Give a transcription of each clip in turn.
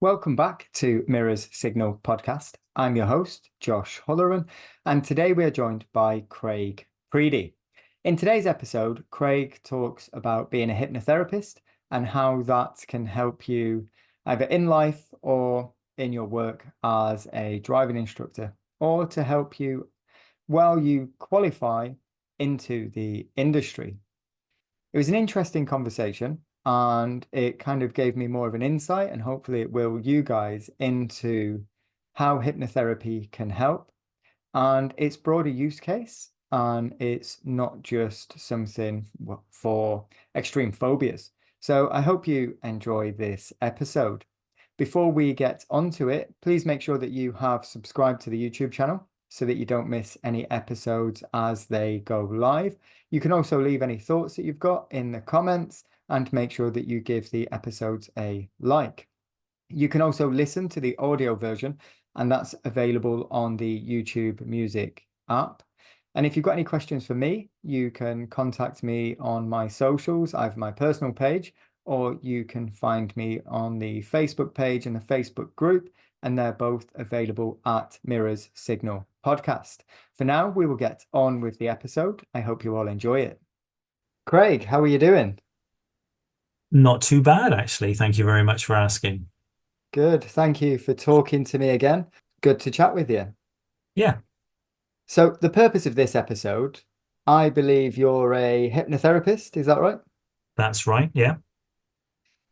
Welcome back to Mirror's Signal podcast. I'm your host, Josh Holleran, and today we are joined by Craig Preedy. In today's episode, Craig talks about being a hypnotherapist and how that can help you either in life or in your work as a driving instructor, or to help you while you qualify into the industry. It was an interesting conversation and it kind of gave me more of an insight, and hopefully it will you guys into how hypnotherapy can help and its broader use case. And it's not just something for extreme phobias. So I hope you enjoy this episode. Before we get onto it, please make sure that you have subscribed to the YouTube channel so that you don't miss any episodes as they go live. You can also leave any thoughts that you've got in the comments and make sure that you give the episodes a like. You can also listen to the audio version, and that's available on the YouTube Music app. And if you've got any questions for me, you can contact me on my socials. I have my personal page, or you can find me on the Facebook page and the Facebook group, and they're both available at Mirror's Signal Podcast. For now, we will get on with the episode. I hope you all enjoy it. Craig, how are you doing? Not too bad, actually. Thank you very much for asking. Good. Thank you for talking to me again. Good to chat with you. Yeah, So, the purpose of this episode, I believe you're a hypnotherapist, is that right? that's right. Yeah.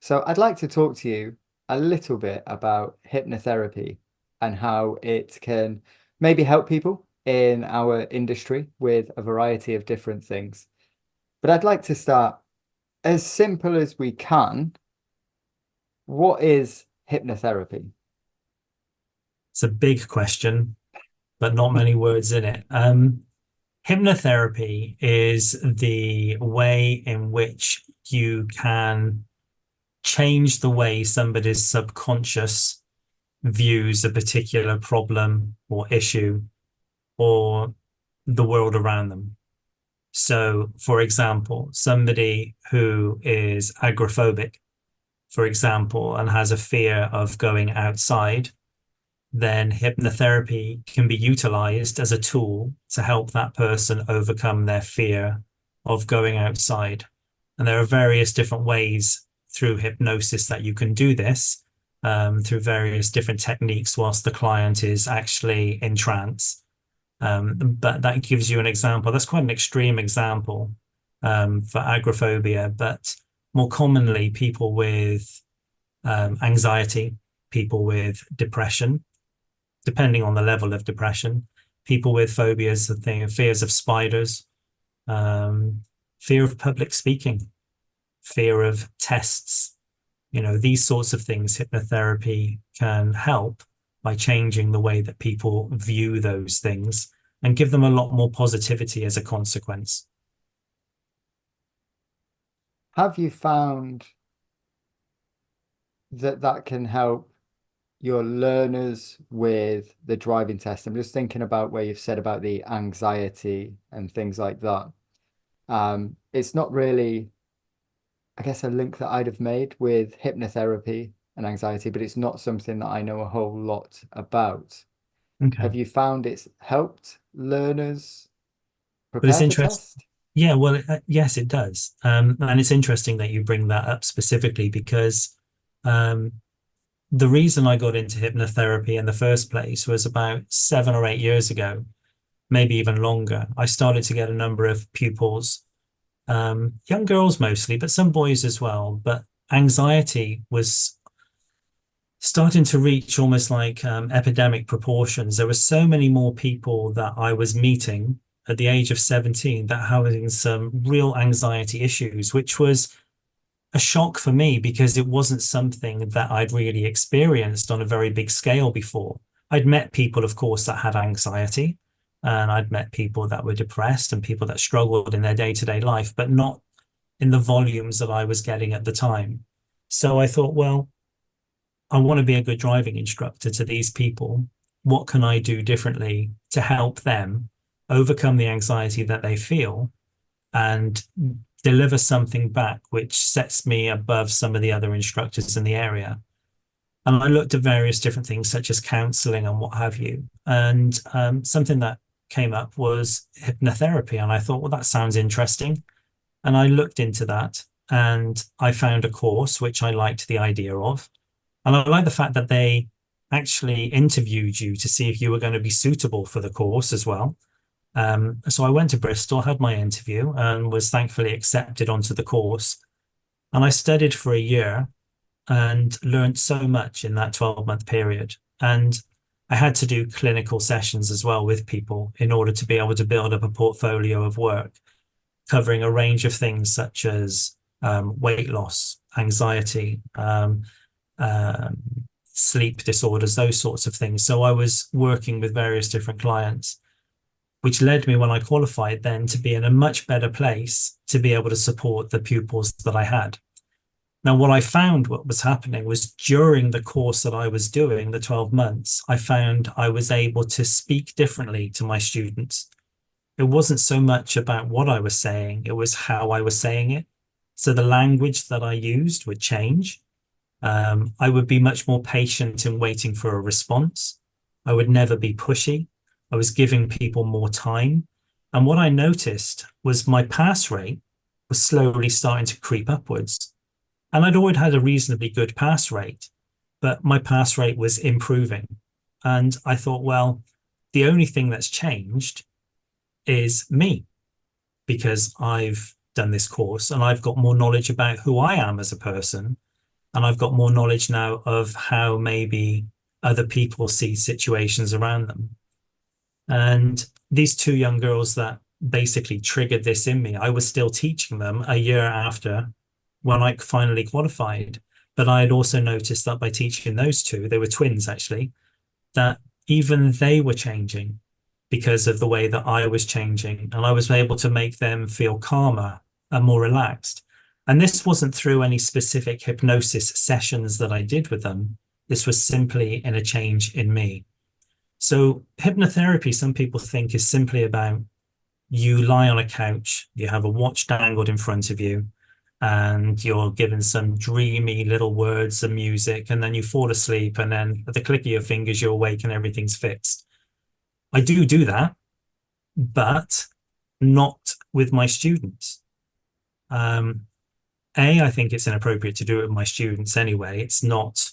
So, I'd like to talk to you a little bit about hypnotherapy and how it can maybe help people in our industry with a variety of different things. But I'd like to start as simple as we can. What is hypnotherapy? It's a big question, but not many words in it. Hypnotherapy is the way in which you can change the way somebody's subconscious views a particular problem or issue or the world around them. So, for example, somebody who is agoraphobic, for example, and has a fear of going outside, then hypnotherapy can be utilized as a tool to help that person overcome their fear of going outside. And there are various different ways through hypnosis that you can do this, through various different techniques whilst the client is actually in trance. But that gives you an example. That's quite an extreme example for agoraphobia, but more commonly, people with anxiety, people with depression, depending on the level of depression, people with phobias, fears of spiders, fear of public speaking, fear of tests, these sorts of things. Hypnotherapy can help by changing the way that people view those things and give them a lot more positivity as a consequence. Have you found that that can help your learners with the driving test? I'm just thinking about where you've said about the anxiety and things like that. It's not really, I guess, a link that I'd have made with hypnotherapy and anxiety, but it's not something that I know a whole lot about. Okay. Have you found it's helped learners But it's prepare for interesting. test? Yeah, well, yes, it does. And it's interesting that you bring that up specifically because um, the reason I got into hypnotherapy in the first place was about 7 or 8 years ago, maybe even longer. I started to get a number of pupils, young girls mostly, but some boys as well. But anxiety was starting to reach almost like epidemic proportions. There were so many more people that I was meeting at the age of 17 that having some real anxiety issues, which was a shock for me because it wasn't something that I'd really experienced on a very big scale before. I'd met people, of course, that had anxiety, and I'd met people that were depressed and people that struggled in their day-to-day life, but not in the volumes that I was getting at the time. So I thought, well, I want to be a good driving instructor to these people. What can I do differently to help them overcome the anxiety that they feel and deliver something back which sets me above some of the other instructors in the area? And I looked at various different things such as counseling and what have you. And something that came up was hypnotherapy. And I thought, well, that sounds interesting. And I looked into that and I found a course which I liked the idea of. And I like the fact that they actually interviewed you to see if you were going to be suitable for the course as well. So I went to Bristol, had my interview, and was thankfully accepted onto the course. And I studied for a year and learned so much in that 12-month period. And I had to do clinical sessions as well with people in order to be able to build up a portfolio of work covering a range of things such as weight loss, anxiety, um, sleep disorders, those sorts of things. So I was working with various different clients, which led me when I qualified then to be in a much better place to be able to support the pupils that I had. Now, what I found what was happening was during the course that I was doing, the 12 months, I found I was able to speak differently to my students. It wasn't so much about what I was saying, it was how I was saying it. So the language that I used would change. I would be much more patient in waiting for a response. I would never be pushy. I was giving people more time. And what I noticed was my pass rate was slowly starting to creep upwards. And I'd always had a reasonably good pass rate, but my pass rate was improving. And I thought, well, the only thing that's changed is me, because I've done this course and I've got more knowledge about who I am as a person. And I've got more knowledge now of how maybe other people see situations around them. And these two young girls that basically triggered this in me, I was still teaching them a year after when I finally qualified. But I had also noticed that by teaching those two, they were twins actually, that even they were changing because of the way that I was changing. And I was able to make them feel calmer and more relaxed. And this wasn't through any specific hypnosis sessions that I did with them. This was simply in a change in me. So hypnotherapy, some people think, is simply about you lie on a couch, you have a watch dangled in front of you, and you're given some dreamy little words and music, and then you fall asleep, and then at the click of your fingers, you're awake and everything's fixed. I do that, but not with my students. I think it's inappropriate to do it with my students anyway. It's not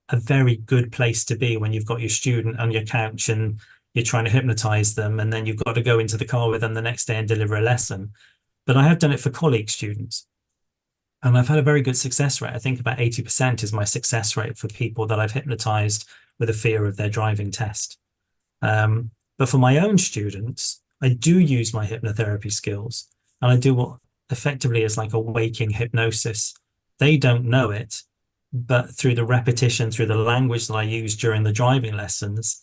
a very good place to be when you've got your student on your couch and you're trying to hypnotize them, and then you've got to go into the car with them the next day and deliver a lesson. But I have done it for colleague students, and I've had a very good success rate. I think about 80% is my success rate for people that I've hypnotized with a fear of their driving test. But for my own students, I do use my hypnotherapy skills, and I do what effectively is like a waking hypnosis. They don't know it, but through the repetition, through the language that I use during the driving lessons,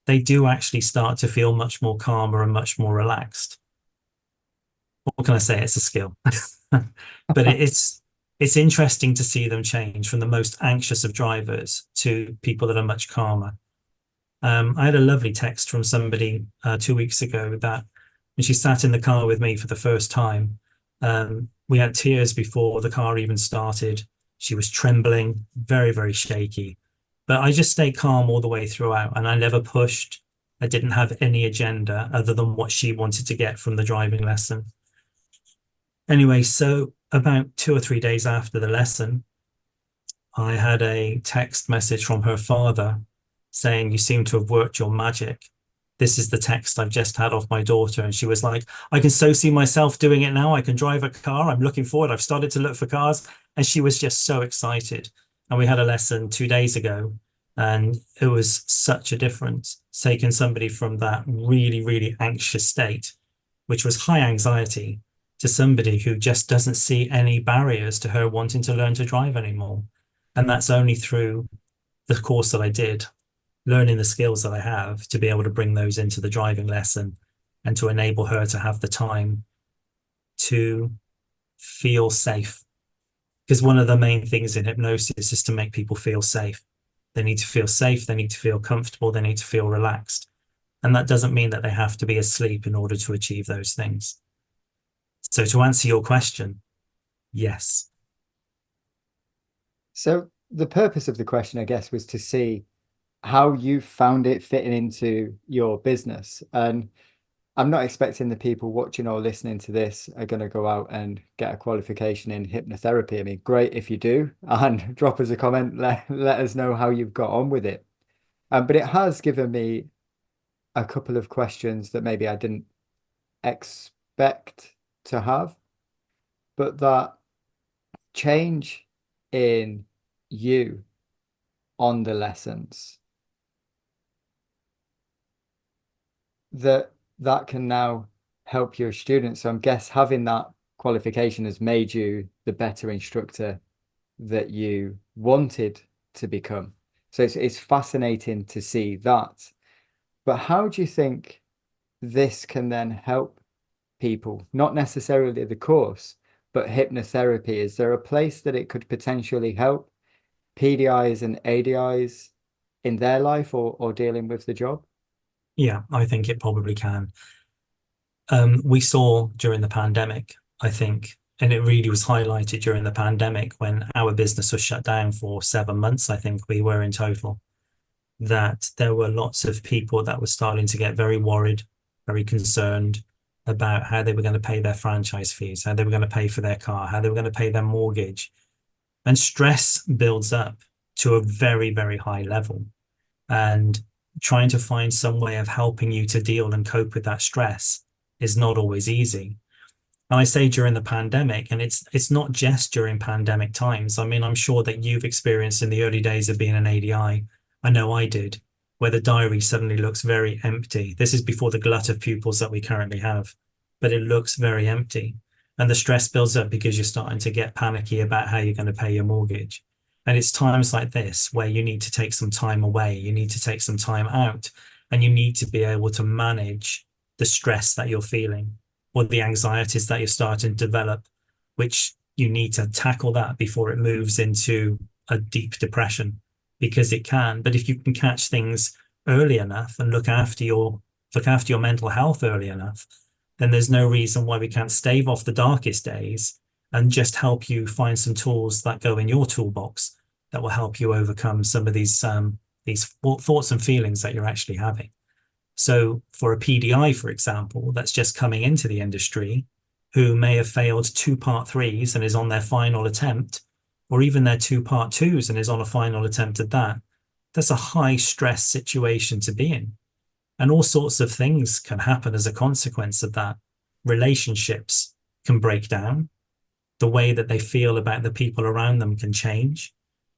they do actually start to feel much more calmer and much more relaxed. What can I say? It's a skill. But it's interesting to see them change from the most anxious of drivers to people that are much calmer. I had a lovely text from somebody 2 weeks ago that when she sat in the car with me for the first time, we had tears before the car even started. She was trembling, very, very shaky. But I just stayed calm all the way throughout, and I never pushed. I didn't have any agenda other than what she wanted to get from the driving lesson. Anyway, so about 2 or 3 days after the lesson, I had a text message from her father saying, "You seem to have worked your magic. This is the text I've just had off my daughter." And she was like, "I can so see myself doing it now. I can drive a car. I'm looking forward. I've started to look for cars." And she was just so excited. And we had a lesson 2 days ago, and it was such a difference, taking somebody from that really, really anxious state, which was high anxiety, to somebody who just doesn't see any barriers to her wanting to learn to drive anymore. And that's only through the course that I did, learning the skills that I have to be able to bring those into the driving lesson and to enable her to have the time to feel safe. Because one of the main things in hypnosis is to make people feel safe. They need to feel safe, they need to feel comfortable, they need to feel relaxed. And that doesn't mean that they have to be asleep in order to achieve those things. So to answer your question, yes. So the purpose of the question, I guess, was to see how you found it fitting into your business. And I'm not expecting the people watching or listening to this are going to go out and get a qualification in hypnotherapy. I mean, great if you do, and drop us a comment, let us know how you've got on with it. But it has given me a couple of questions that maybe I didn't expect to have, but that change in you on the lessons that can now help your students. So I guess having that qualification has made you the better instructor that you wanted to become. So it's fascinating to see that. But how do you think this can then help people? Not necessarily the course, but hypnotherapy. Is there a place that it could potentially help PDIs and ADIs in their life or dealing with the job? Yeah, I think it probably can. We saw during the pandemic, I think, and it really was highlighted during the pandemic when our business was shut down for 7 months, I think we were in total, that there were lots of people that were starting to get very worried, very concerned about how they were going to pay their franchise fees, how they were going to pay for their car, how they were going to pay their mortgage. And stress builds up to a very, very high level. And trying to find some way of helping you to deal and cope with that stress is not always easy. And I say during the pandemic, and it's not just during pandemic times. I mean, I'm sure that you've experienced in the early days of being an ADI. I know I did, where the diary suddenly looks very empty. This is before the glut of pupils that we currently have, but it looks very empty. And the stress builds up because you're starting to get panicky about how you're going to pay your mortgage. And it's times like this where you need to take some time away, you need to take some time out, and you need to be able to manage the stress that you're feeling or the anxieties that you're starting to develop, which you need to tackle that before it moves into a deep depression, because it can. But if you can catch things early enough and look after your mental health early enough, then there's no reason why we can't stave off the darkest days and just help you find some tools that go in your toolbox that will help you overcome some of these thoughts and feelings that you're actually having. So for a PDI, for example, that's just coming into the industry, who may have failed 2 part 3s and is on their final attempt, or even their 2 part 2s and is on a final attempt at that, that's a high stress situation to be in. And all sorts of things can happen as a consequence of that. Relationships can break down. The way that they feel about the people around them can change.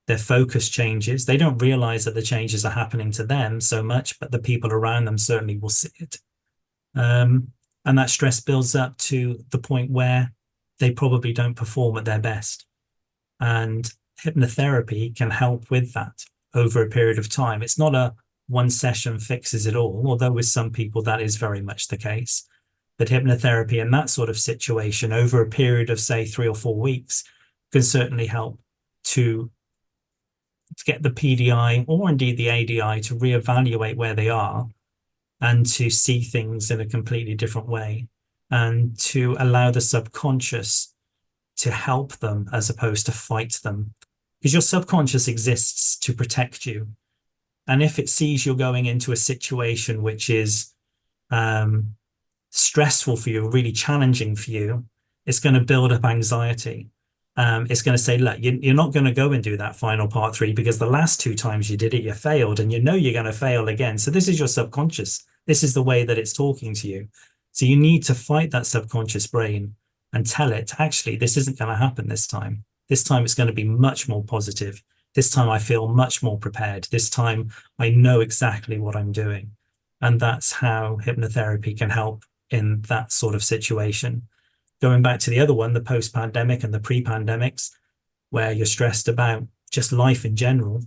Their focus changes. They don't realize that the changes are happening to them so much, but the people around them certainly will see it. And that stress builds up to the point where they probably don't perform at their best. And hypnotherapy can help with that over a period of time. It's not a one session fixes it all, although with some people that is very much the case. But hypnotherapy in that sort of situation over a period of, say, 3 or 4 weeks can certainly help to get the PDI or indeed the ADI to reevaluate where they are and to see things in a completely different way and to allow the subconscious to help them as opposed to fight them. Because your subconscious exists to protect you. And if it sees you're going into a situation which is stressful for you, really challenging for you, it's going to build up anxiety. It's going to say, look, you're not going to go and do that final part 3 because the last 2 times you did it, you failed, and you know you're going to fail again. So this is your subconscious. This is the way that it's talking to you. So you need to fight that subconscious brain and tell it, actually, this isn't going to happen this time. This time it's going to be much more positive. This time I feel much more prepared. This time I know exactly what I'm doing. And that's how hypnotherapy can help in that sort of situation. Going back to the other one, the post-pandemic and the pre-pandemics, where you're stressed about just life in general,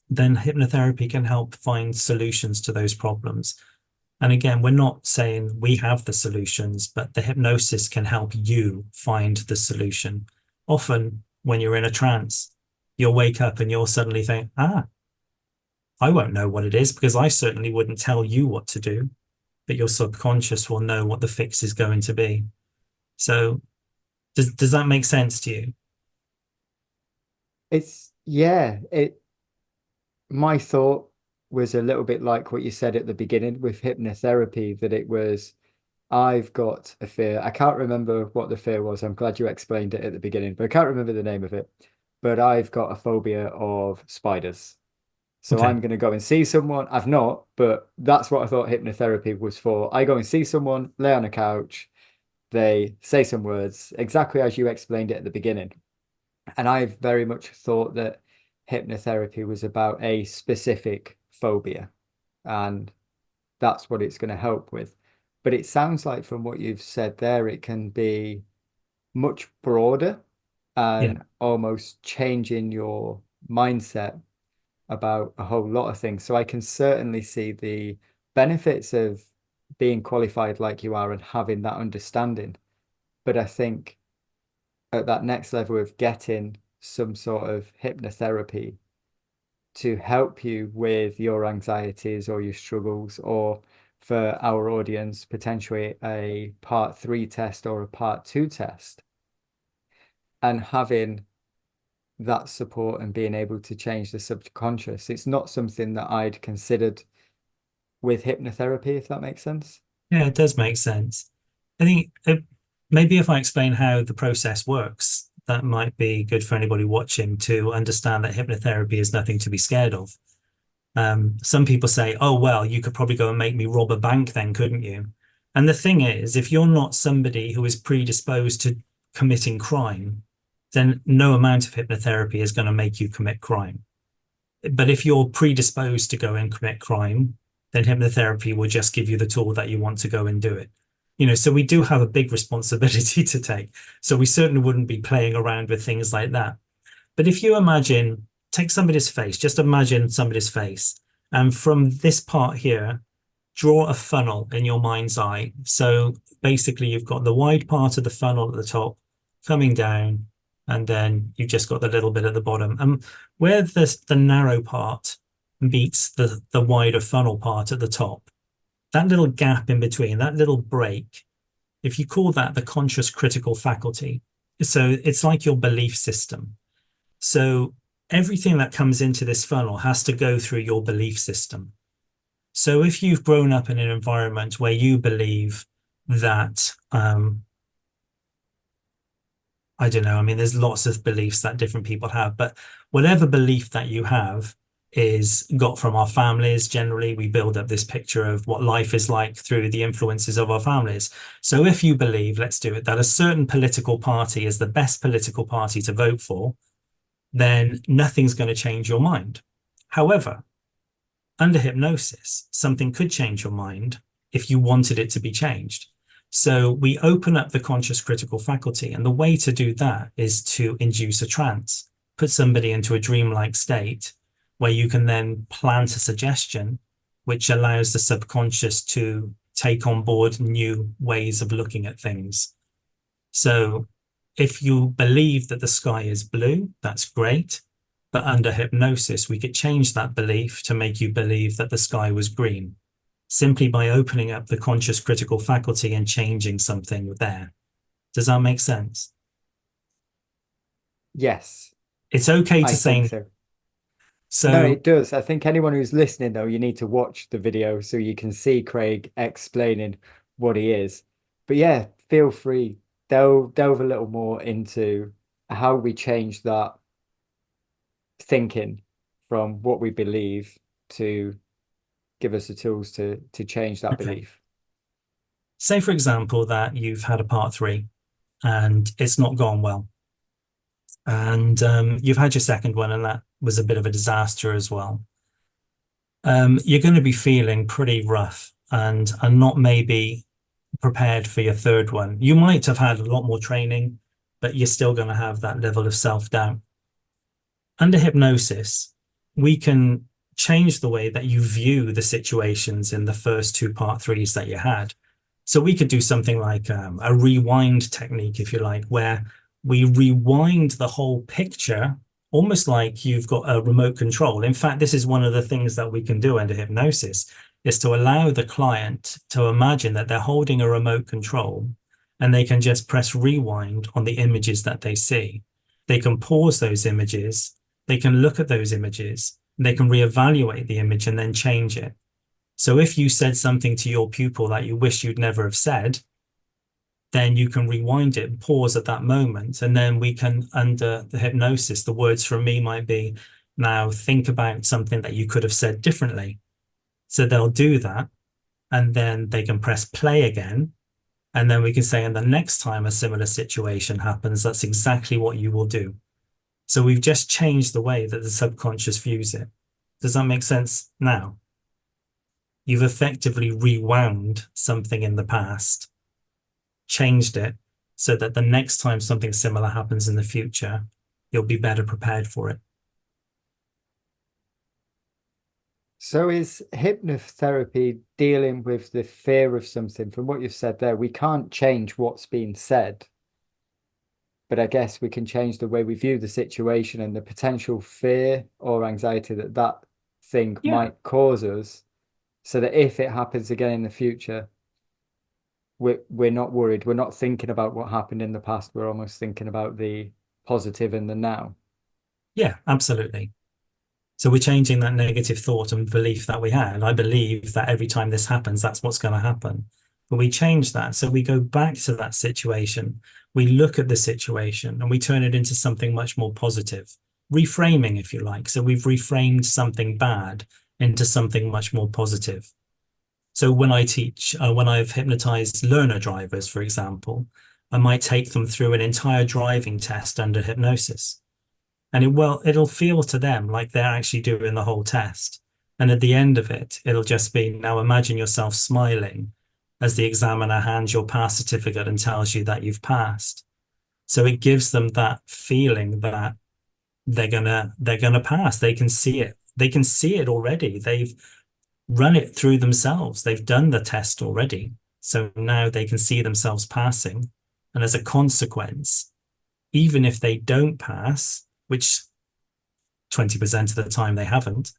then hypnotherapy can help find solutions to those problems. And again, we're not saying we have the solutions, but the hypnosis can help you find the solution. Often when you're in a trance, you'll wake up and you'll suddenly think, I won't know what it is because I certainly wouldn't tell you what to do, but your subconscious will know what the fix is going to be. So does that make sense to you? Yeah, my thought was a little bit like what you said at the beginning with hypnotherapy, that it was, I've got a fear. I can't remember what the fear was. I'm glad you explained it at the beginning, but I can't remember the name of it. But I've got a phobia of spiders. So Okay. I'm going to go and see someone. I've not, but that's what I thought hypnotherapy was for. I go and see someone, lay on a couch, they say some words exactly as you explained it at the beginning. And I've very much thought that hypnotherapy was about a specific phobia, and that's what it's going to help with. But it sounds like from what you've said there, it can be much broader Yeah. and almost changing your mindset about a whole lot of things. So I can certainly see the benefits of being qualified like you are and having that understanding. But I think at that next level of getting some sort of hypnotherapy to help you with your anxieties or your struggles, or for our audience, potentially a part 3 test or a part 2 test, and having that support and being able to change the subconscious. It's not something that I'd considered with hypnotherapy, if that makes sense. Yeah, it does make sense. I think maybe if I explain how the process works, that might be good for anybody watching to understand that hypnotherapy is nothing to be scared of. Some people say, oh, well, you could probably go and make me rob a bank then, couldn't you? And the thing is, if you're not somebody who is predisposed to committing crime, then no amount of hypnotherapy is going to make you commit crime. But if you're predisposed to go and commit crime, then hypnotherapy will just give you the tool that you want to go and do it. So we do have a big responsibility to take. So we certainly wouldn't be playing around with things like that. But if you imagine, take somebody's face, just imagine somebody's face. And from this part here, draw a funnel in your mind's eye. So basically, you've got the wide part of the funnel at the top coming down, and then you've just got the little bit at the bottom. And where the narrow part meets the wider funnel part at the top, that little gap in between, that little break, if you call that the conscious critical faculty, so it's like your belief system. So everything that comes into this funnel has to go through your belief system. So if you've grown up in an environment where you believe that, I don't know, I mean, there's lots of beliefs that different people have, but whatever belief that you have is got from our families. Generally, we build up this picture of what life is like through the influences of our families. So if you believe, let's do it, that a certain political party is the best political party to vote for, then nothing's going to change your mind. However, under hypnosis, something could change your mind if you wanted it to be changed. So we open up the conscious critical faculty, and the way to do that is to induce a trance, put somebody into a dreamlike state where you can then plant a suggestion which allows the subconscious to take on board new ways of looking at things. So if you believe that the sky is blue, that's great. But under hypnosis, we could change that belief to make you believe that the sky was green, simply by opening up the conscious critical faculty and changing something there. Does that make sense? Yes, It's okay I to think say so. No, so. it does. I think anyone who's listening, though, you need to watch the video so you can see Craig explaining what he is. But yeah, feel free, delve a little more into how we change that thinking from what we believe to give us the tools to change that Okay. belief. Say, for example, that you've had a part 3 and it's not gone well. And you've had your second one, and that was a bit of a disaster as well. You're going to be feeling pretty rough and not maybe prepared for your third one. You might have had a lot more training, but you're still going to have that level of self-doubt. Under hypnosis, we can change the way that you view the situations in the first 2 part 3s that you had. So we could do something like a rewind technique, if you like, where we rewind the whole picture, almost like you've got a remote control. In fact, this is one of the things that we can do under hypnosis, is to allow the client to imagine that they're holding a remote control and they can just press rewind on the images that they see. They can pause those images they can look at those images, they can reevaluate the image and then change it. So if you said something to your pupil that you wish you'd never have said, then you can rewind it and pause at that moment. And then we can, under the hypnosis, the words from me might be, now think about something that you could have said differently. So they'll do that, and then they can press play again. And then we can say, and the next time a similar situation happens, that's exactly what you will do. So we've just changed the way that the subconscious views it. Does that make sense now? You've effectively rewound something in the past, changed it so that the next time something similar happens in the future, you'll be better prepared for it. So is hypnotherapy dealing with the fear of something? From what you've said there, we can't change what's being said, but I guess we can change the way we view the situation and the potential fear or anxiety that that thing might cause us, so that if it happens again in the future, we're not worried. We're not thinking about what happened in the past. We're almost thinking about the positive in the now. Yeah, absolutely. So we're changing that negative thought and belief that we had. I believe that every time this happens, that's what's going to happen. But we change that. So we go back to that situation. We look at the situation and we turn it into something much more positive. Reframing, if you like. So we've reframed something bad into something much more positive. So when I teach, when I've hypnotized learner drivers, for example, I might take them through an entire driving test under hypnosis. And it'll feel to them like they're actually doing the whole test. And at the end of it, it'll just be, now imagine yourself smiling as the examiner hands your pass certificate and tells you that you've passed. So it gives them that feeling that they're gonna pass. They can see it. They can see it already. They've run it through themselves. They've done the test already. So now they can see themselves passing. And as a consequence, even if they don't pass, which 20% of the time they haven't,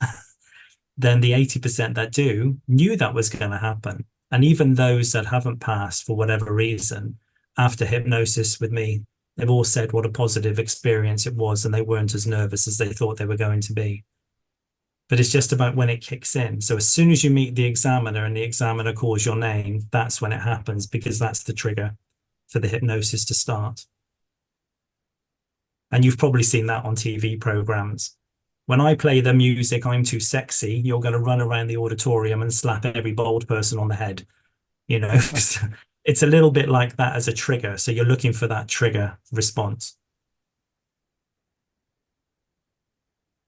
then the 80% that do knew that was going to happen. And even those that haven't passed for whatever reason, after hypnosis with me, they've all said what a positive experience it was and they weren't as nervous as they thought they were going to be. But it's just about when it kicks in. So as soon as you meet the examiner and the examiner calls your name, that's when it happens, because that's the trigger for the hypnosis to start. And you've probably seen that on TV programs. When I play the music, I'm Too Sexy, you're going to run around the auditorium and slap every bald person on the head. You know, it's a little bit like that as a trigger. So you're looking for that trigger response.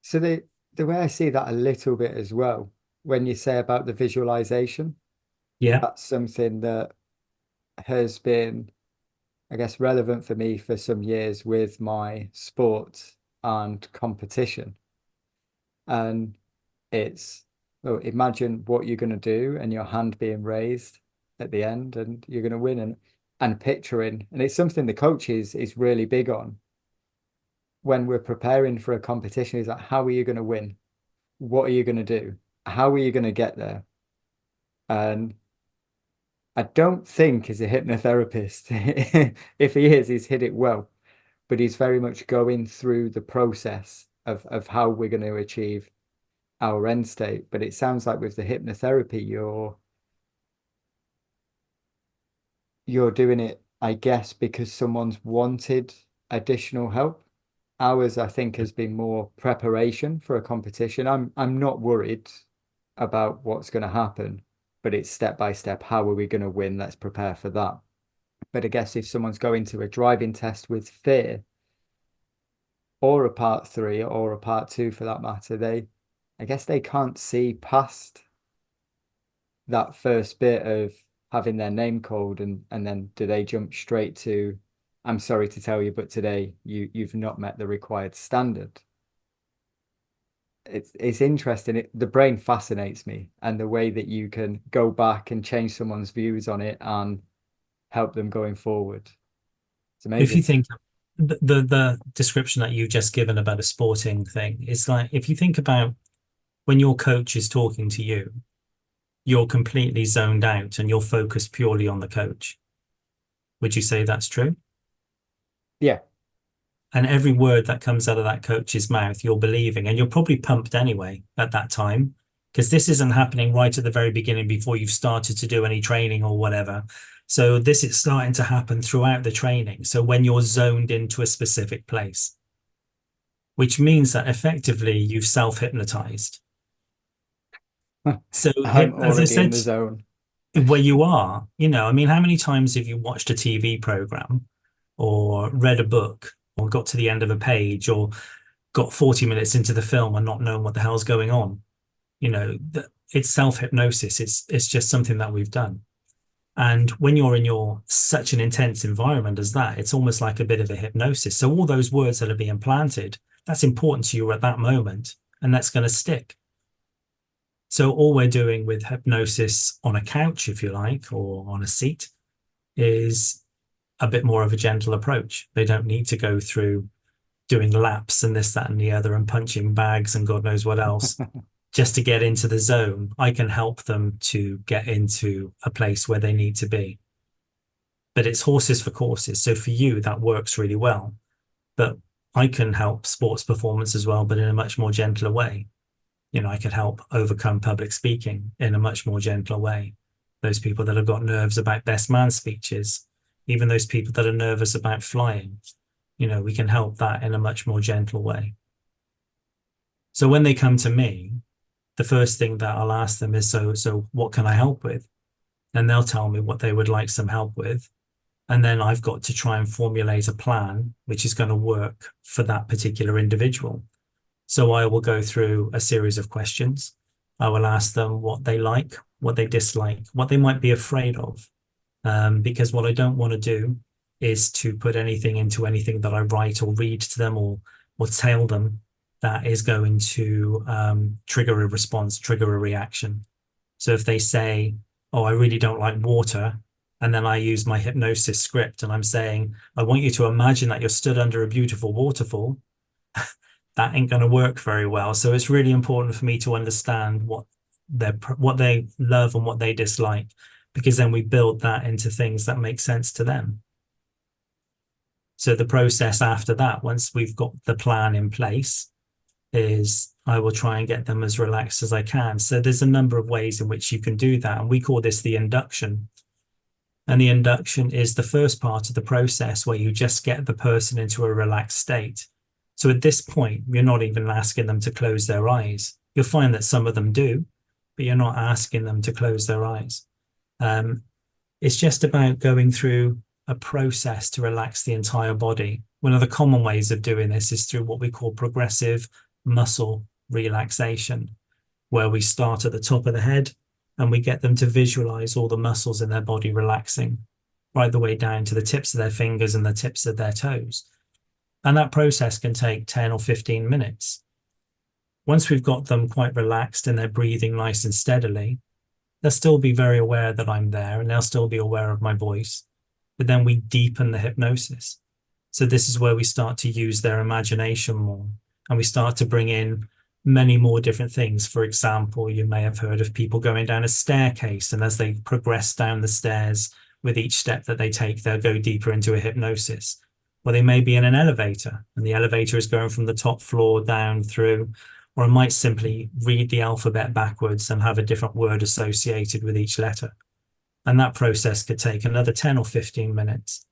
So the way I see that a little bit as well, when you say about the visualization, Yeah. that's something that has been, I guess, relevant for me for some years with my sport and competition. And it's, well, imagine what you're going to do and your hand being raised at the end and you're going to win, and picturing. And it's something the coach is really big on when we're preparing for a competition. Is like, how are you going to win? What are you going to do? How are you going to get there? And I don't think as a hypnotherapist, if he is, he's hit it well, but he's very much going through the process of how we're going to achieve our end state. But it sounds like with the hypnotherapy, you're doing it, I guess, because someone's wanted additional help. Ours, I think, has been more preparation for a competition. I'm not worried about what's going to happen, but it's step by step. How are we going to win? Let's prepare for that. But I guess if someone's going to a driving test with fear, or a part 3 or a part 2 for that matter, I guess they can't see past that first bit of having their name called, and then do they jump straight to, I'm sorry to tell you, but today you've not met the required standard. It's interesting. The brain fascinates me, and the way that you can go back and change someone's views on it and help them going forward. It's If you amazing. think the description that you've just given about a sporting thing, it's like, if you think about when your coach is talking to you, you're completely zoned out and you're focused purely on the coach. Would you say that's true? Yeah. And every word that comes out of that coach's mouth, you're believing, and you're probably pumped anyway at that time, because this isn't happening right at the very beginning before you've started to do any training or whatever. So this is starting to happen throughout the training. So when you're zoned into a specific place, which means that effectively you've self-hypnotized. So I'm as I already in said, the zone. where you are, I mean, how many times have you watched a TV program or read a book or got to the end of a page or got 40 minutes into the film and not knowing what the hell's going on? It's self-hypnosis. It's just something that we've done. And when you're in such an intense environment as that, it's almost like a bit of a hypnosis. So all those words that are being planted, that's important to you at that moment, and that's going to stick. So all we're doing with hypnosis on a couch, if you like, or on a seat, is a bit more of a gentle approach. They don't need to go through doing laps and this, that, and the other, and punching bags and God knows what else just to get into the zone. I can help them to get into a place where they need to be. But it's horses for courses. So for you, that works really well. But I can help sports performance as well, but in a much more gentler way. I could help overcome public speaking in a much more gentler way. Those people that have got nerves about best man speeches, even those people that are nervous about flying, we can help that in a much more gentle way. So when they come to me, the first thing that I'll ask them is, so what can I help with? And they'll tell me what they would like some help with. And then I've got to try and formulate a plan which is going to work for that particular individual. So I will go through a series of questions. I will ask them what they like, what they dislike, what they might be afraid of. Because what I don't want to do is to put anything into anything that I write or read to them or tell them that is going to trigger a response, trigger a reaction. So if they say, oh, I really don't like water, and then I use my hypnosis script and I'm saying, I want you to imagine that you're stood under a beautiful waterfall, that ain't going to work very well. So it's really important for me to understand what they love and what they dislike, because then we build that into things that make sense to them. So the process after that, once we've got the plan in place, is I will try and get them as relaxed as I can. So there's a number of ways in which you can do that. And we call this the induction. And the induction is the first part of the process where you just get the person into a relaxed state. So at this point, you're not even asking them to close their eyes. You'll find that some of them do, but you're not asking them to close their eyes. It's just about going through a process to relax the entire body. One of the common ways of doing this is through what we call progressive muscle relaxation, where we start at the top of the head and we get them to visualize all the muscles in their body relaxing right the way down to the tips of their fingers and the tips of their toes. And that process can take 10 or 15 minutes. Once we've got them quite relaxed and they're breathing nice and steadily, they'll still be very aware that I'm there and they'll still be aware of my voice. But then we deepen the hypnosis. So this is where we start to use their imagination more and we start to bring in many more different things. For example, you may have heard of people going down a staircase, and as they progress down the stairs, with each step that they take, they'll go deeper into a hypnosis. Or they may be in an elevator, and the elevator is going from the top floor down through, or I might simply read the alphabet backwards and have a different word associated with each letter. And that process could take another 10 or 15 minutes.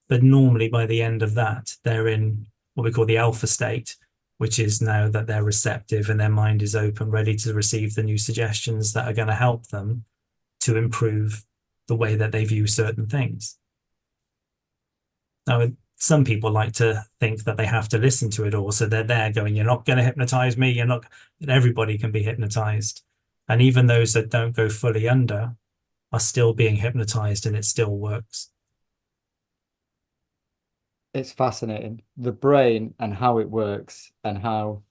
But normally by the end of that, they're in what we call the alpha state, which is now that they're receptive and their mind is open, ready to receive the new suggestions that are going to help them to improve the way that they view certain things. Now, some people like to think that they have to listen to it all. So they're there going, you're not going to hypnotize me. You're not, everybody can be hypnotized. And even those that don't go fully under are still being hypnotized and it still works. It's fascinating. The brain and how it works and how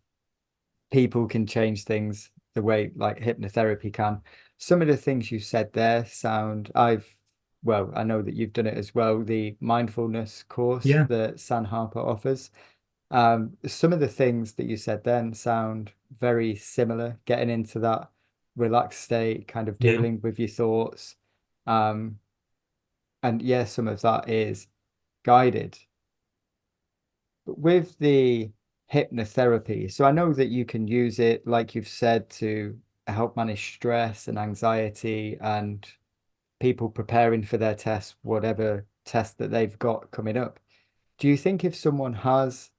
people can change things the way like hypnotherapy can. Some of the things you said there sound, I know that you've done it as well, the mindfulness course Yeah, that San Harper offers. Some of the things that you said then sound very similar, getting into that relaxed state, kind of yeah. dealing with your thoughts. Um, and yeah, some of that is guided. with the hypnotherapy, so I know that you can use it, like you've said, to help manage stress and anxiety and people preparing for their test, whatever test that they've got coming up. Do you think if someone has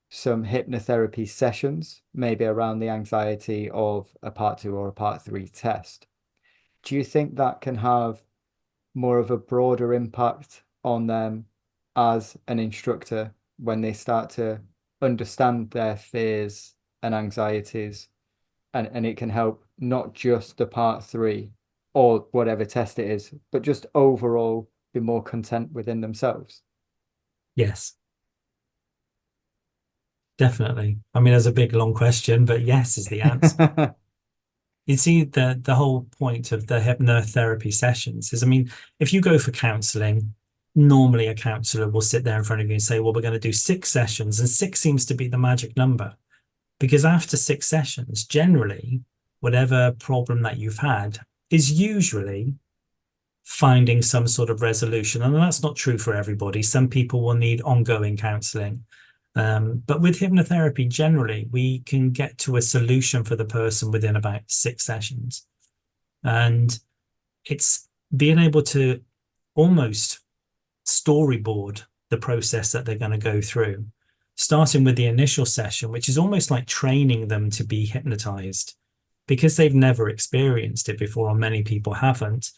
some hypnotherapy sessions, maybe around the anxiety of a part two or a part three test, do you think that can have more of a broader impact on them as an instructor when they start to understand their fears and anxieties, and it can help not just the part three or whatever test it is, but just overall be more content within themselves? Yes, definitely. I mean, there's a big long question, but yes is the answer. You see, the whole point of the hypnotherapy sessions is, I mean, if you go for counseling, normally a counselor will sit there in front of you and say, well, we're going to do 6 sessions, and 6 seems to be the magic number. Because after 6 sessions, generally, whatever problem that you've had is usually finding some sort of resolution. And that's not true for everybody. Some people will need ongoing counseling. But with hypnotherapy, generally, we can get to a solution for the person within about 6 sessions. And it's being able to almost storyboard the process that they're going to go through, starting with the initial session, which is almost like training them to be hypnotized because they've never experienced it before, or many people haven't.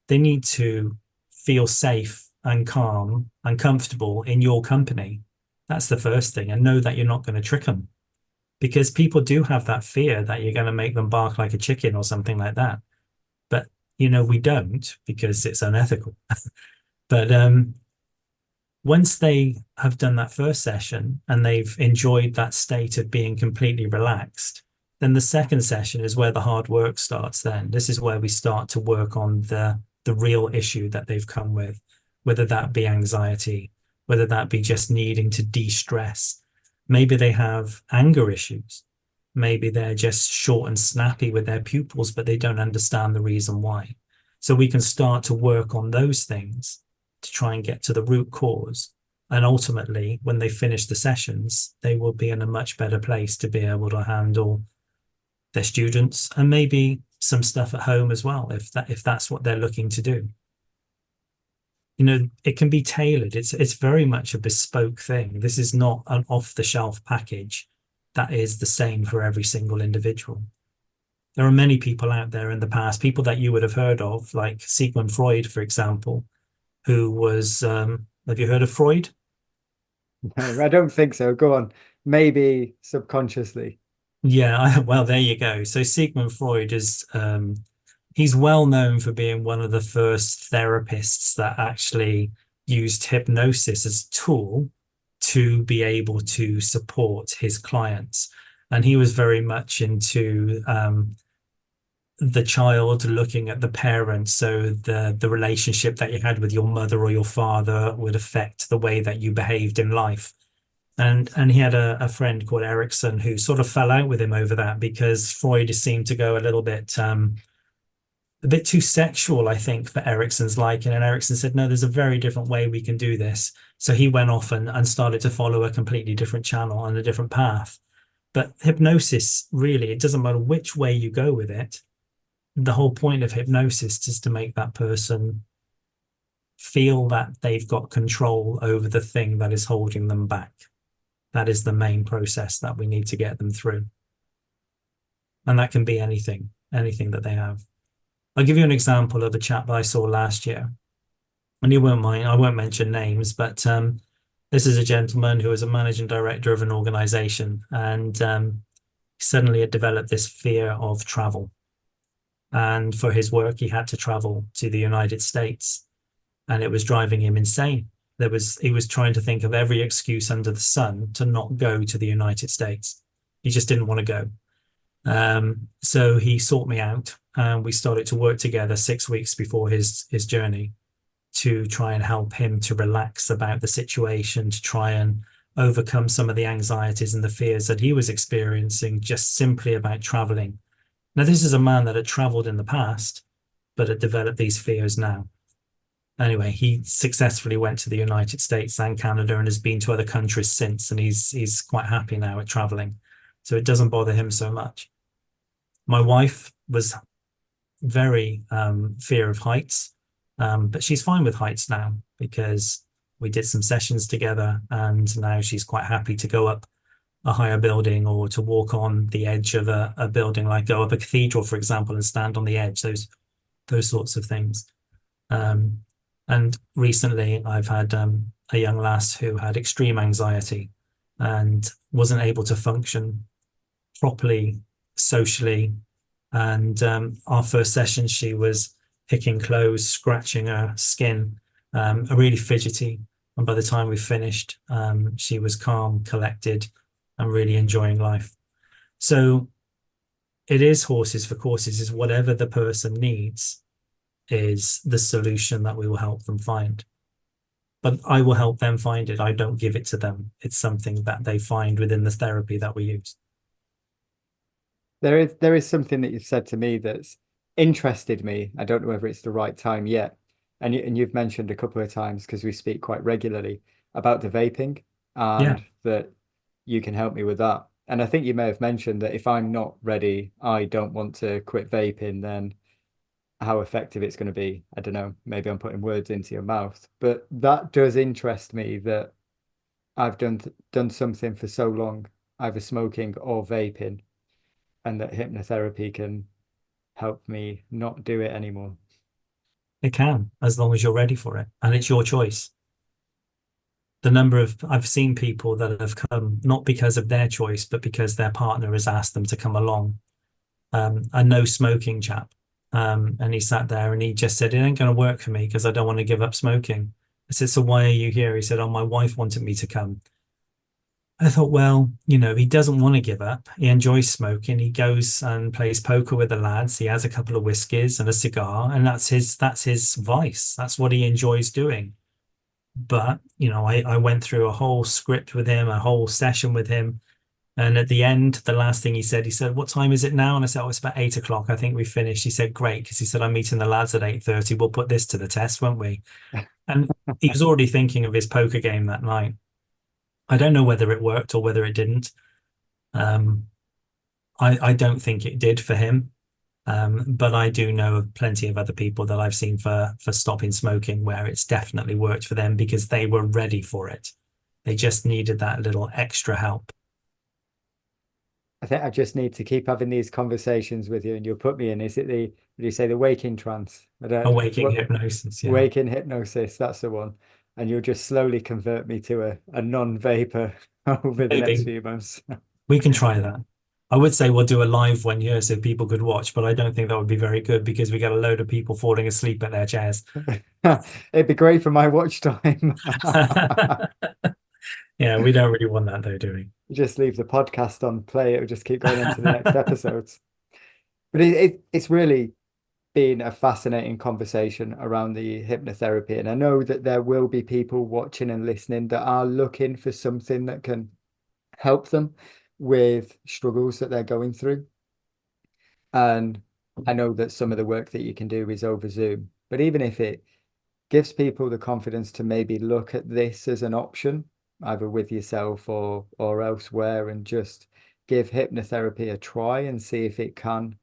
They need to feel safe and calm and comfortable in your company. That's the first thing, and know that you're not going to trick them, because people do have that fear that you're going to make them bark like a chicken or something like that. But, we don't, because it's unethical. But once they have done that first session and they've enjoyed that state of being completely relaxed, then the second session is where the hard work starts then. This is where we start to work on the real issue that they've come with, whether that be anxiety, whether that be just needing to de-stress. Maybe they have anger issues. Maybe they're just short and snappy with their pupils, but they don't understand the reason why. So we can start to work on those things to try and get to the root cause. And ultimately, when they finish the sessions, they will be in a much better place to be able to handle their students and maybe some stuff at home as well, if that's what they're looking to do. It can be tailored. It's very much a bespoke thing. This is not an off-the-shelf package that is the same for every single individual. There are many people out there in the past, people that you would have heard of, like Sigmund Freud, for example, who was, have you heard of Freud? No, I don't think so. Go on. Maybe subconsciously. Yeah, well, there you go. So Sigmund Freud is, he's well known for being one of the first therapists that actually used hypnosis as a tool to be able to support his clients. And he was very much into the child looking at the parents. So the relationship that you had with your mother or your father would affect the way that you behaved in life. And he had a friend called Erickson who sort of fell out with him over that, because Freud seemed to go a bit too sexual, I think, for Erickson's liking. And Erickson said, no, there's a very different way we can do this. So he went off and started to follow a completely different channel and a different path. But hypnosis, really, it doesn't matter which way you go with it. The whole point of hypnosis is to make that person feel that they've got control over the thing that is holding them back. That is the main process that we need to get them through. And that can be anything that they have. I'll give you an example of a chap that I saw last year. And you won't mind, I won't mention names, but this is a gentleman who was a managing director of an organization, and suddenly had developed this fear of travel. And for his work, he had to travel to the United States, and it was driving him insane. He was trying to think of every excuse under the sun to not go to the United States. He just didn't want to go. So he sought me out, and we started to work together 6 weeks before his journey to try and help him to relax about the situation, to try and overcome some of the anxieties and the fears that he was experiencing just simply about traveling. Now, this is a man that had traveled in the past, but had developed these fears now. Anyway, he successfully went to the United States and Canada and has been to other countries since, and he's quite happy now at traveling. So it doesn't bother him so much. My wife was very fear of heights, but she's fine with heights now because we did some sessions together, and now she's quite happy to go up a higher building or to walk on the edge of a building, like go up a cathedral, for example, and stand on the edge, those sorts of things. And recently I've had a young lass who had extreme anxiety and wasn't able to function properly socially. And our first session, she was picking clothes, scratching her skin, really fidgety. And by the time we finished, she was calm, collected, and really enjoying life. So it is horses for courses, is whatever the person needs is the solution that we will help them find. But I will help them find it. I don't give it to them. It's something that they find within the therapy that we use. There is something that you've said to me that's interested me. I don't know whether it's the right time yet. And you've mentioned a couple of times, because we speak quite regularly, about the vaping, Yeah, and that you can help me with that. And I think you may have mentioned that if I'm not ready, I don't want to quit vaping, then how effective it's going to be. I don't know, maybe I'm putting words into your mouth, but that does interest me, that I've done something for so long, either smoking or vaping, and that hypnotherapy can help me not do it anymore. it can, as long as you're ready for it. And it's your choice. The number of, I've seen people that have come not because of their choice, but because their partner has asked them to come along. A no smoking chap. And he sat there and he just said, it ain't going to work for me because I don't want to give up smoking. I said, so why are you here? He said, oh, my wife wanted me to come. I thought, well, he doesn't want to give up. He enjoys smoking. He goes and plays poker with the lads. He has a couple of whiskeys and a cigar, and that's his vice. That's what he enjoys doing. But, I went through a whole script with him, a whole session with him. And at the end, the last thing he said, what time is it now? And I said, oh, it's about 8 o'clock. I think we finished. He said, great. Because he said, I'm meeting the lads at 8:30. We'll put this to the test, won't we? And he was already thinking of his poker game that night. I don't know whether it worked or whether it didn't. Um, I don't think it did for him. But I do know of plenty of other people that I've seen for stopping smoking where it's definitely worked for them because they were ready for it. They just needed that little extra help. I think I just need to keep having these conversations with you, and you'll put me in. Is it would you say the waking trance? I don't, Awaking what, hypnosis, yeah. waking hypnosis, that's the one. And you'll just slowly convert me to a non-vapor over the next Maybe few months. we can try that. I would say we'll do a live one here so people could watch, but I don't think that would be very good because we get a load of people falling asleep at their chairs. It'd be great for my watch time. Yeah, we don't really want that though, do we? Just leave the podcast on play. It'll just keep going on to the next episodes. But it's really been a fascinating conversation around the hypnotherapy. And I know that there will be people watching and listening that are looking for something that can help them with struggles that they're going through. And I know that some of the work that you can do is over Zoom, but even if it gives people the confidence to maybe look at this as an option, either with yourself or elsewhere, and just give hypnotherapy a try and see if it can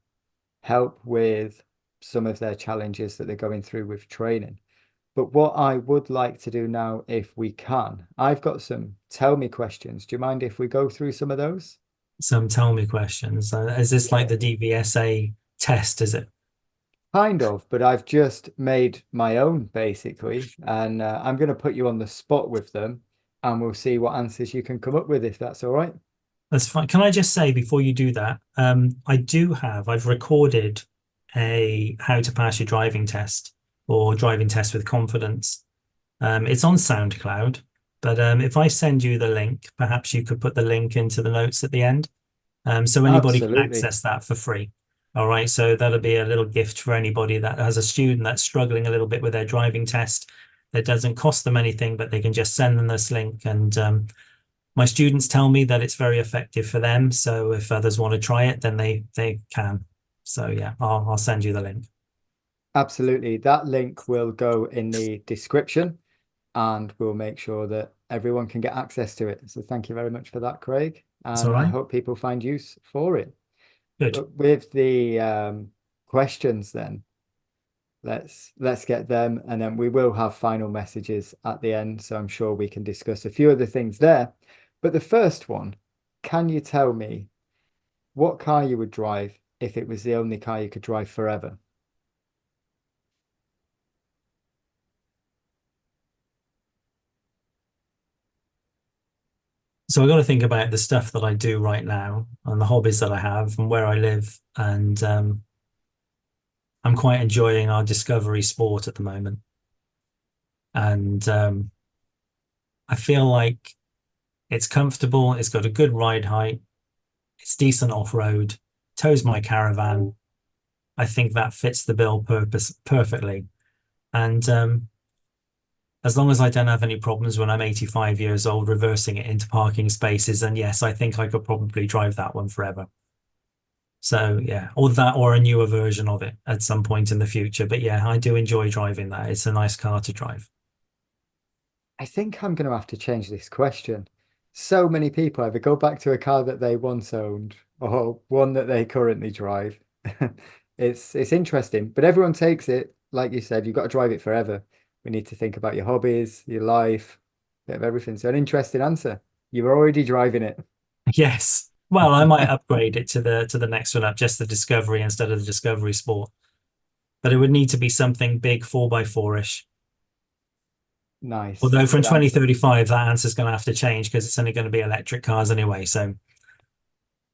help with some of their challenges that they're going through with training. But what I would like to do now, if we can, I've got some tell me questions. Do you mind if we go through some of those? Some tell me questions. Is this like Yeah. the DVSA test, is it? Kind of, but I've just made my own basically, and I'm going to put you on the spot with them, and we'll see what answers you can come up with, if that's all right. That's fine. Can I just say before you do that, I've recorded a how to pass your driving test or driving test with confidence. It's on SoundCloud, but if I send you the link, perhaps you could put the link into the notes at the end. So anybody can Absolutely. access that for free. All right. So that'll be a little gift for anybody that has a student that's struggling a little bit with their driving test. It doesn't cost them anything, but they can just send them this link. And my students tell me that it's very effective for them. So if others want to try it, then they can. So yeah, I'll send you the link. Absolutely. That link will go in the description and we'll make sure that everyone can get access to it. So thank you very much for that, Craig. It's all And I right. hope people find use for it. Good. But with the questions then, let's get them and then we will have final messages at the end. So I'm sure we can discuss a few other things there. But the first one, can you tell me what car you would drive if it was the only car you could drive forever? So I got to think about the stuff that I do right now and the hobbies that I have and where I live. And I'm quite enjoying our discovery sport at the moment. And I feel like it's comfortable. It's got a good ride height. It's decent off-road, tows my caravan. I think that fits the bill purpose perfectly. And as long as I don't have any problems when I'm 85 years old reversing it into parking spaces, and yes, I think I could probably drive that one forever. So yeah, or that or a newer version of it at some point in the future. But yeah, I do enjoy driving that. It's a nice car to drive. I think I'm going to have to change this question. So many people either go back to a car that they once owned or one that they currently drive. It's interesting, but everyone takes it, like you said, you've got to drive it forever. We need to think about your hobbies, your life, bit of everything. So an interesting answer. You were already driving it. Yes. Well, I might upgrade it to the next one up, just the Discovery instead of the Discovery Sport. But it would need to be something big, 4x4-ish. Nice. Although from Good answer. 2035, that answer's going to have to change because it's only going to be electric cars anyway. So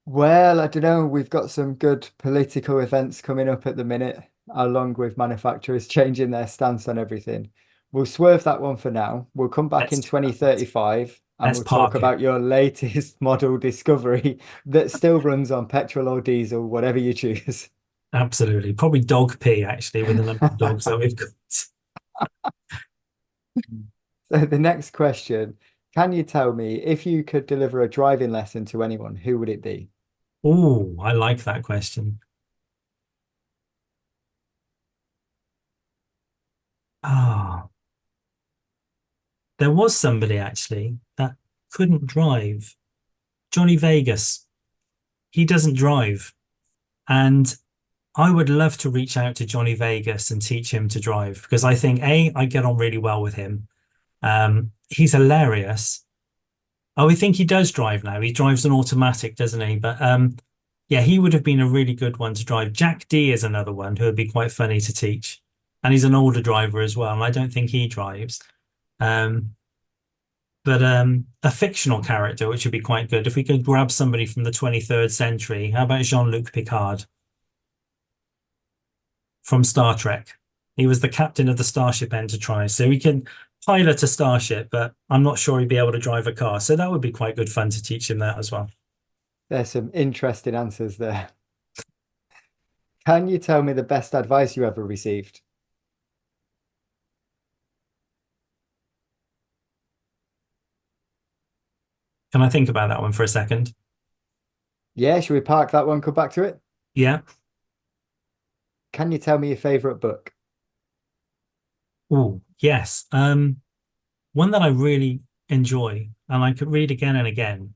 Well, I don't know. We've got some good political events coming up at the minute, along with manufacturers changing their stance on everything. We'll swerve that one for now. We'll come back in let's 2035 and let's we'll talk park it. about your latest model Discovery that still runs on petrol or diesel, whatever you choose. Absolutely. Probably dog pee, actually, with the number of dogs that we've got. So the next question, can you tell me if you could deliver a driving lesson to anyone, who would it be? Oh, I like that question. Ah, there was somebody actually that couldn't drive. Johnny Vegas. He doesn't drive. And I would love to reach out to Johnny Vegas and teach him to drive because I think A, I get on really well with him. He's hilarious. Oh, I think he does drive now. He drives an automatic, doesn't he? But yeah, he would have been a really good one to drive. Jack D is another one who would be quite funny to teach. And he's an older driver as well. And I don't think he drives. Um, but a fictional character, which would be quite good. If we could grab somebody from the 23rd century, how about Jean-Luc Picard from Star Trek? He was the captain of the Starship Enterprise. So he can pilot a starship, but I'm not sure he'd be able to drive a car. So that would be quite good fun to teach him that as well. There's some interesting answers there. Can you tell me the best advice you ever received? Can I think about that one for a second? Yeah, should we park that one, come back to it? Yeah. Can you tell me your favorite book? Oh, yes. One that I really enjoy and I could read again and again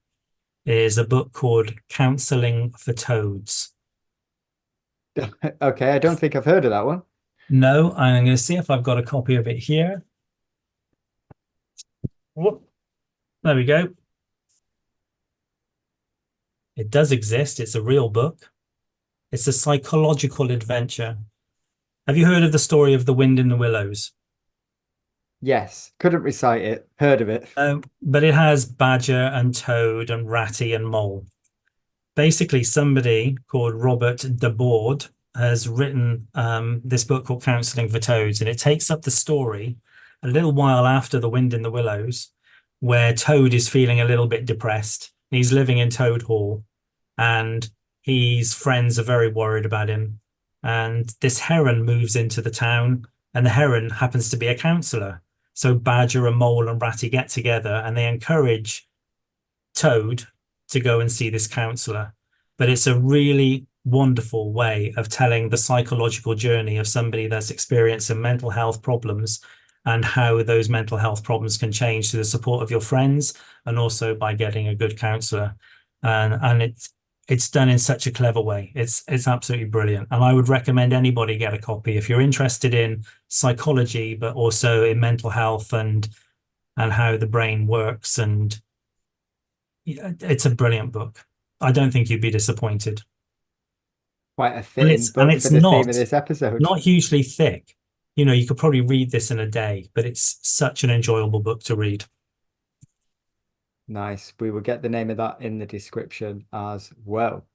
is a book called Counseling for Toads. Okay, I don't think I've heard of that one. No, I'm going to see if I've got a copy of it here. Whoop, there we go. It does exist. It's a real book. It's a psychological adventure. Have you heard of the story of The Wind in the Willows? Yes, couldn't recite it, heard of it. But it has Badger and Toad and Ratty and Mole. Basically, somebody called Robert DeBord has written this book called Counseling for Toads, and it takes up the story a little while after The Wind in the Willows, where Toad is feeling a little bit depressed. He's living in Toad Hall, and his friends are very worried about him. And this heron moves into the town, and the heron happens to be a counselor. So Badger and Mole and Ratty get together, and they encourage Toad to go and see this counselor. But it's a really wonderful way of telling the psychological journey of somebody that's experiencing mental health problems and how those mental health problems can change through the support of your friends and also by getting a good counselor. And it's done in such a clever way. It's absolutely brilliant. And I would recommend anybody get a copy if you're interested in psychology, but also in mental health and how the brain works. And it's a brilliant book. I don't think you'd be disappointed. Quite a And fitting and book for it's the theme of this episode. not hugely thick. You know, you could probably read this in a day, but it's such an enjoyable book to read. Nice. We will get the name of that in the description as well.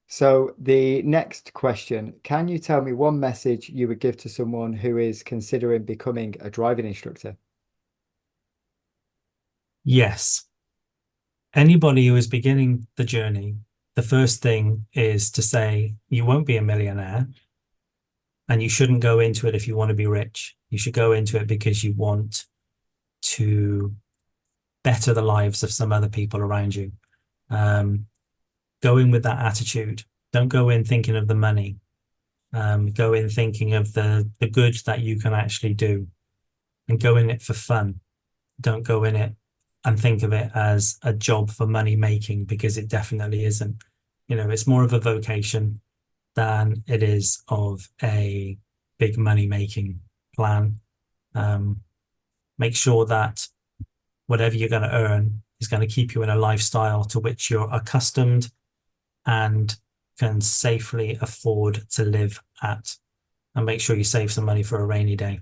So the next question, can you tell me one message you would give to someone who is considering becoming a driving instructor? Yes. Anybody who is beginning the journey, the first thing is to say you won't be a millionaire and you shouldn't go into it if you want to be rich. You should go into it because you want to better the lives of some other people around you. Go in with that attitude. Don't go in thinking of the money. Go in thinking of the good that you can actually do, and go in it for fun. Don't go in it and think of it as a job for money making, because it definitely isn't. You know, it's more of a vocation than it is of a big money making plan. Make sure that whatever you're going to earn is going to keep you in a lifestyle to which you're accustomed and can safely afford to live at. And make sure you save some money for a rainy day.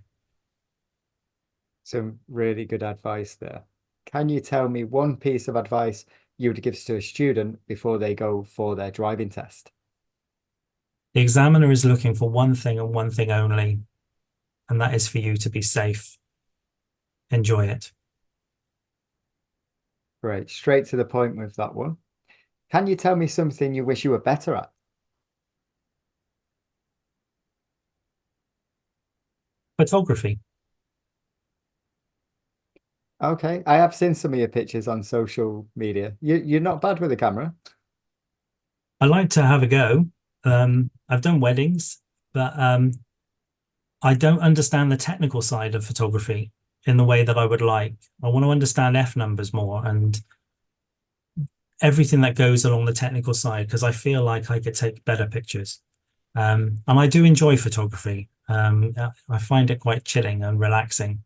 Some really good advice there. Can you tell me one piece of advice you would give to a student before they go for their driving test? The examiner is looking for one thing and one thing only, and that is for you to be safe. Enjoy it. Great. Straight to the point with that one. Can you tell me something you wish you were better at? Photography. Okay, I have seen some of your pictures on social media. You're not bad with a camera. I like to have a go. I've done weddings, but I don't understand the technical side of photography in the way that I would like. I want to understand F numbers more and everything that goes along the technical side, because I feel like I could take better pictures. And I do enjoy photography. I find it quite chilling and relaxing.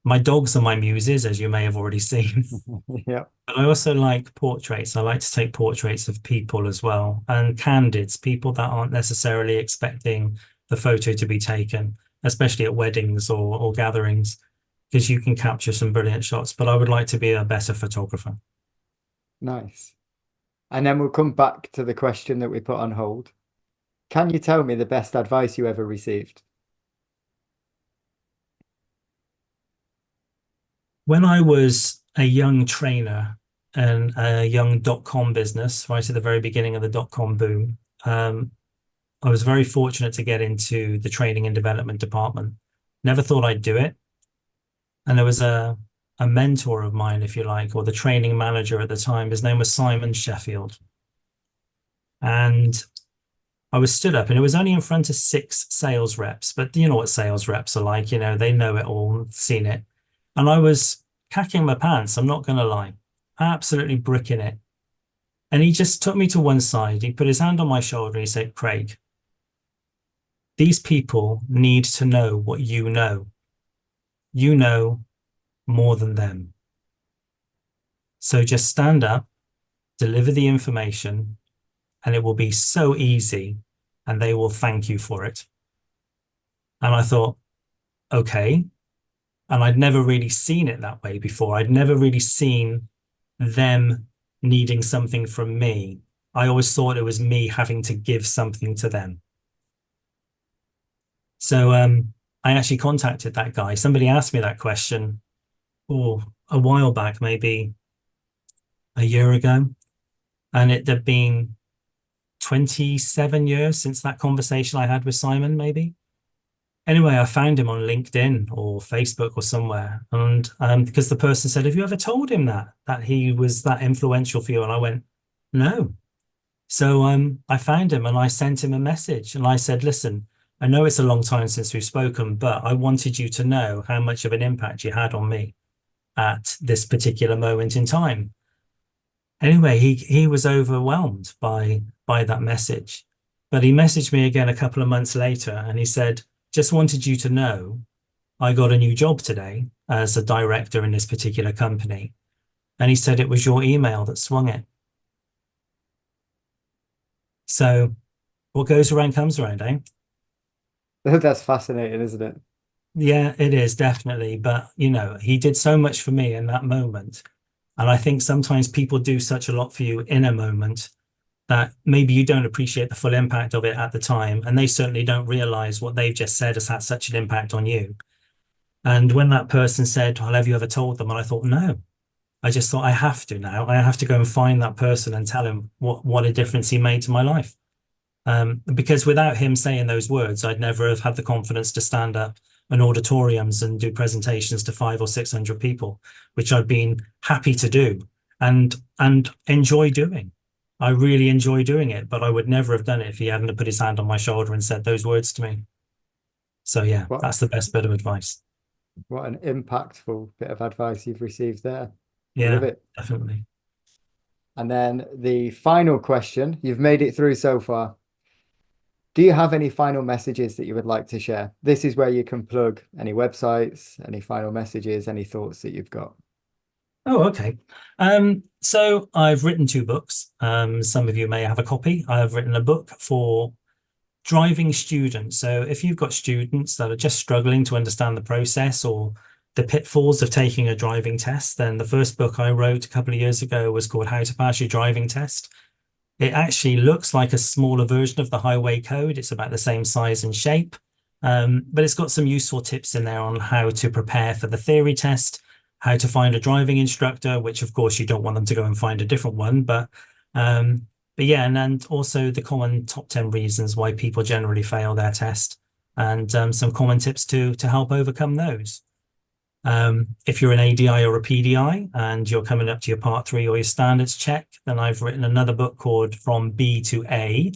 My dogs are my muses, as you may have already seen. Yeah. But I also like portraits. I like to take portraits of people as well, and candids, people that aren't necessarily expecting the photo to be taken, especially at weddings or gatherings, because you can capture some brilliant shots. But I would like to be a better photographer. Nice. And then we'll come back to the question that we put on hold. Can you tell me the best advice you ever received? When I was a young trainer and a young .com business, right at the very beginning of the .com boom, I was very fortunate to get into the training and development department. Never thought I'd do it. And there was a mentor of mine, if you like, or the training manager at the time. His name was Simon Sheffield. And I was stood up, and it was only in front of 6 sales reps, but you know what sales reps are like, you know, they know it all, seen it. And I was cacking my pants, I'm not going to lie, absolutely bricking it. And he just took me to one side. He put his hand on my shoulder. He said, Craig, these people need to know what you know. You know more than them. So just stand up, deliver the information, and it will be so easy, and they will thank you for it. And I thought, okay. And I'd never really seen it that way before. I'd never really seen them needing something from me. I always thought it was me having to give something to them. So I actually contacted that guy. Somebody asked me that question, a while back, maybe a year ago. And it had been 27 years since that conversation I had with Simon, maybe. Anyway, I found him on LinkedIn or Facebook or somewhere. And because the person said, have you ever told him that he was that influential for you? And I went, no. So I found him and I sent him a message and I said, listen, I know it's a long time since we've spoken, but I wanted you to know how much of an impact you had on me at this particular moment in time. Anyway, he was overwhelmed by that message. But he messaged me again a couple of months later and he said, just wanted you to know I got a new job today as a director in this particular company. And he said it was your email that swung it. So what goes around comes around, eh? That's fascinating, isn't it? Yeah, it is definitely. But, he did so much for me in that moment. And I think sometimes people do such a lot for you in a moment that maybe you don't appreciate the full impact of it at the time. And they certainly don't realize what they've just said has had such an impact on you. And when that person said, well, have you ever told them? And I thought, no, I just thought I have to now. I have to go and find that person and tell him what a difference he made to my life. Because without him saying those words, I'd never have had the confidence to stand up in auditoriums and do presentations to 500 or 600 people, which I've been happy to do and enjoy doing. I really enjoy doing it, but I would never have done it if he hadn't have put his hand on my shoulder and said those words to me. So yeah, What that's the best bit of advice. what an impactful bit of advice you've received there. I love Yeah, it. definitely. And then the final question, you've made it through so far. Do you have any final messages that you would like to share? This is where you can plug any websites, any final messages, any thoughts that you've got. Oh, okay. So I've written two books. Some of you may have a copy. I've written a book for driving students. So if you've got students that are just struggling to understand the process or the pitfalls of taking a driving test, then the first book I wrote a couple of years ago was called How to Pass Your Driving Test. It actually looks like a smaller version of the highway code. It's about the same size and shape, but it's got some useful tips in there on how to prepare for the theory test, how to find a driving instructor, which of course you don't want them to go and find a different one, but yeah, and also the common top 10 reasons why people generally fail their test and some common tips to help overcome those. If you're an ADI or a PDI and you're coming up to your part 3 or your standards check, then I've written another book called From B to A.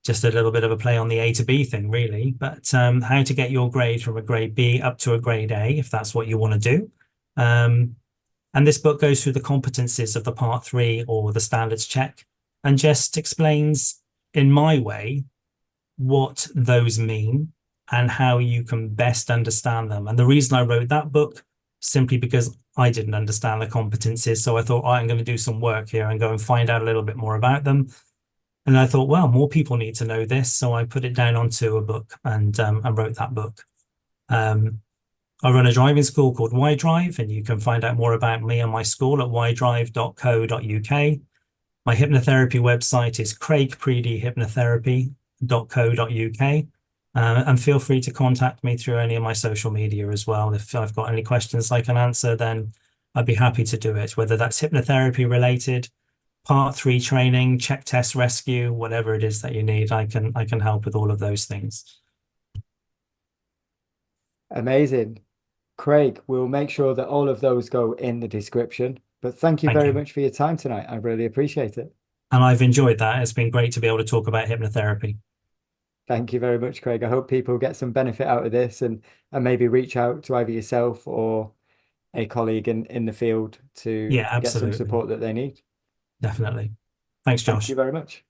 Just a little bit of a play on the A to B thing, really, but how to get your grade from a grade B up to a grade A, if that's what you want to do. And this book goes through the competencies of the part 3 or the standards check and just explains in my way what those mean and how you can best understand them. And the reason I wrote that book, simply because I didn't understand the competencies. So I thought, I'm going to do some work here and go and find out a little bit more about them. And I thought, well, more people need to know this. So I put it down onto a book and wrote that book. I run a driving school called Y Drive, and you can find out more about me and my school at ydrive.co.uk. My hypnotherapy website is craigpreedyhypnotherapy.co.uk. And feel free to contact me through any of my social media as well. If I've got any questions I can answer, then I'd be happy to do it, whether that's hypnotherapy related, part 3 training, check test rescue, whatever it is that you need, I can help with all of those things. Amazing. Craig, we'll make sure that all of those go in the description. But thank you Thank very you. much for your time tonight. I really appreciate it. And I've enjoyed that. It's been great to be able to talk about hypnotherapy. Thank you very much, Craig. I hope people get some benefit out of this and maybe reach out to either yourself or a colleague in the field to Yeah, get some absolutely. support that they need. Definitely. Thanks, Thank you Josh. very much.